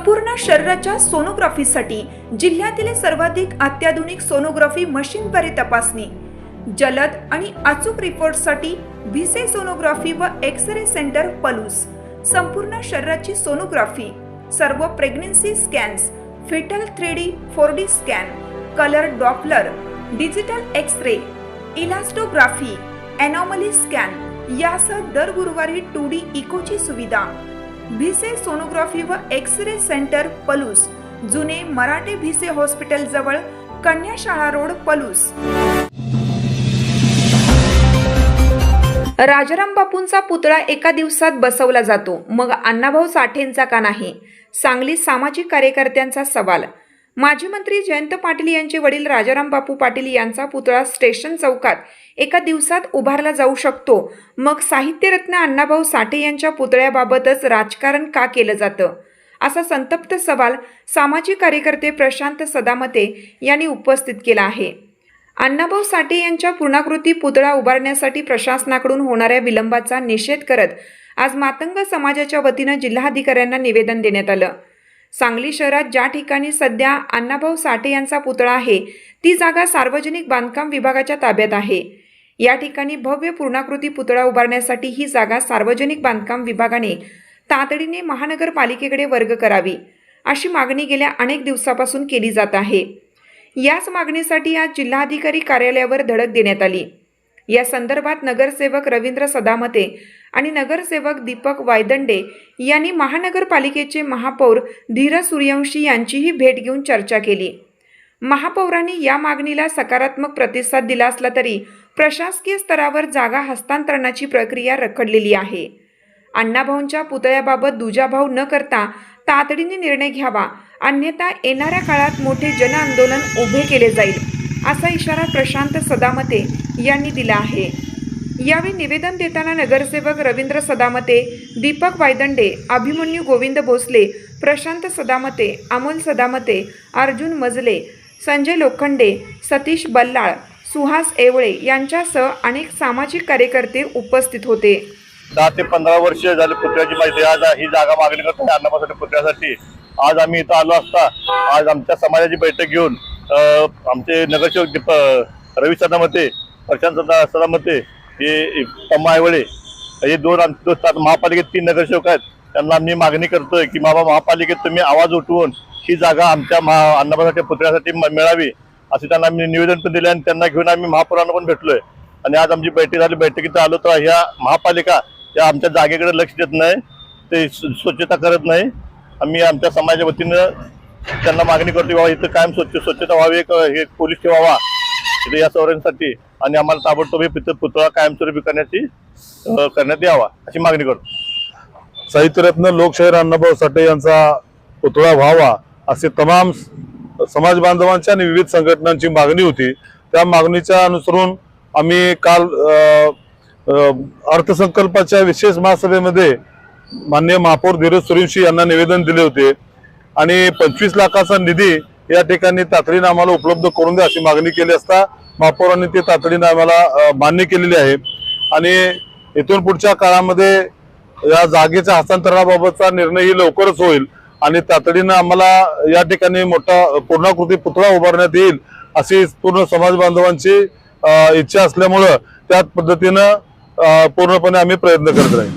संपूर्ण शरीराच्या सोनोग्राफीसाठी जिल्ह्यातील सर्वाधिक अत्याधुनिक सोनोग्राफी मशीनद्वारे तपासणी, जलद आणि अचूक रिपोर्टसाठी भिसे सोनोग्राफी व एक्स-रे सेंटर पलूस, संपूर्ण शरीराची सोनोग्राफी, सर्व pregnancy scans, fetal 3D 4D scan, colour Doppler, digital X-ray, elastography, anomaly scan यासह दर गुरुवारी 2D इकोची सुविधा। भिसे सोनोग्राफी व एक्स-रे सेंटर पलूस, जुने मराठे भिसे हॉस्पिटल जवळ, कन्याशाळा रोड, पलूस। राजाराम बापूंचा पुतळा एका दिवसात बसवला जातो, मग अण्णाभाऊ साठेंचा का नाही? सांगली सामाजिक कार्यकर्त्यांचा सवाल। माजी मंत्री जयंत पाटील यांचे वडील राजाराम बापू पाटील यांचा पुतळा स्टेशन चौकात एका दिवसात उभारला जाऊ शकतो, मग साहित्यरत्न अण्णाभाऊ साठे यांच्या पुतळ्याबाबतच राजकारण का केलं जातं? असा संतप्त सवाल सामाजिक कार्यकर्ते प्रशांत सदामते यांनी उपस्थित केला आहे। अण्णाभाऊ साठे यांच्या पूर्णाकृती पुतळा उभारण्यासाठी प्रशासनाकडून होणाऱ्या विलंबाचा निषेध करत आज मातंग समाजाच्या वतीनं जिल्हाधिकाऱ्यांना निवेदन देण्यात आलं। सांगली शहरात ज्या ठिकाणी सध्या अण्णाभाऊ साठे यांचा पुतळा आहे ती जागा सार्वजनिक बांधकाम विभागाच्या ताब्यात आहे। या ठिकाणी भव्य पूर्णाकृती पुतळा उभारण्यासाठी ही जागा सार्वजनिक बांधकाम विभागाने तातडीने महानगरपालिकेकडे वर्ग करावी, अशी मागणी गेल्या अनेक दिवसापासून केली जात आहे। याच मागणीसाठी आज जिल्हाधिकारी कार्यालयावर धडक देण्यात आली। या संदर्भात नगरसेवक रवींद्र सदामते आणि नगरसेवक दीपक वायदंडे यांनी महानगरपालिकेचे महापौर धीरज सूर्यवंशी यांचीही भेट घेऊन चर्चा केली। महापौरांनी या मागणीला सकारात्मक प्रतिसाद दिला असला तरी प्रशासकीय स्तरावर जागा हस्तांतरणाची प्रक्रिया रखडलेली आहे। अण्णाभाऊंच्या पुतळ्याबाबत दुजाभाव न करता तातडीने निर्णय घ्यावा, अन्यथा येणाऱ्या काळात मोठे जनआंदोलन उभे केले जाईल, असा इशारा प्रशांत सदामते यांनी दिला आहे। यावेळी निवेदन देताना नगरसेवक रवींद्र सदामते, दीपक वायदंडे, अभिमन्यू गोविंद भोसले, प्रशांत सदामते, अमोल सदामते, अर्जुन मजले, संजय लोखंडे, सतीश बल्लाळ, सुहास एवळे यांच्यासह अनेक सामाजिक कार्यकर्ते उपस्थित होते। 10 ते 15 वर्ष झाले पुतळ्याची माहिती आज ही जागा मागणी करतो अण्णाभाऊसाठी पुतळ्यासाठी। आज आम्ही इथं आलो असता आज आमच्या समाजाची बैठक घेऊन आमचे नगरसेवक रवी सदामते, प्रशांत सदामते, हे तम्मा आयवळे, हे दोन महापालिकेत 3 नगरसेवक आहेत। त्यांना आम्ही मागणी करतोय की बाबा महापालिकेत तुम्ही आवाज उठवून ही जागा आमच्या अण्णाभाऊसाठी पुतळ्यासाठी मिळावी, असे त्यांना आम्ही निवेदन पण दिले आणि त्यांना घेऊन आम्ही महापौरांना पण भेटलोय। आणि आज आमची बैठक झाली, बैठकीत आलो तर ह्या महापालिका त्या आमच्या जागेकडे लक्ष देत नाही, ते स्वच्छता करत नाही। आम्ही आमच्या समाजाच्या वतीनं त्यांना मागणी करतो बाबा इथं कायम स्वच्छता व्हावी, हे पोलीस ठेवावा इथे या संवर्धनासाठी, आणि आम्हाला ताबडतोब हे पुतळा कायमस्वरूपी करण्यात यावा अशी मागणी करतो। साहित्यरत्न लोकशाहीर अण्णाभाऊ साठे यांचा पुतळा व्हावा असे तमाम समाज बांधवांची आणि विविध संघटनांची मागणी होती। त्या मागणीच्या अनुसरून आम्ही काल अर्थसंकल्पाच्या विशेष महासभेमध्ये माननीय महापौर धीरज सूर्यवंशी यांना निवेदन दिले होते आणि 25 लाखाचा निधी या ठिकाणी तातडीने आम्हाला उपलब्ध करून द्या अशी मागणी केली असता महापौरांनी ते तातडीने आम्हाला मान्य केलेली आहे। आणि इथून पुढच्या काळामध्ये या जागेच्या हस्तांतरणाबाबतचा निर्णयही लवकरच होईल आणि तातडीने आम्हाला या ठिकाणी मोठा पूर्णाकृती पुतळा उभारण्यात येईल अशी पूर्ण समाज बांधवांची इच्छा असल्यामुळे त्या पद्धतीने पूर्णपणे आम्ही प्रयत्न करत राहील।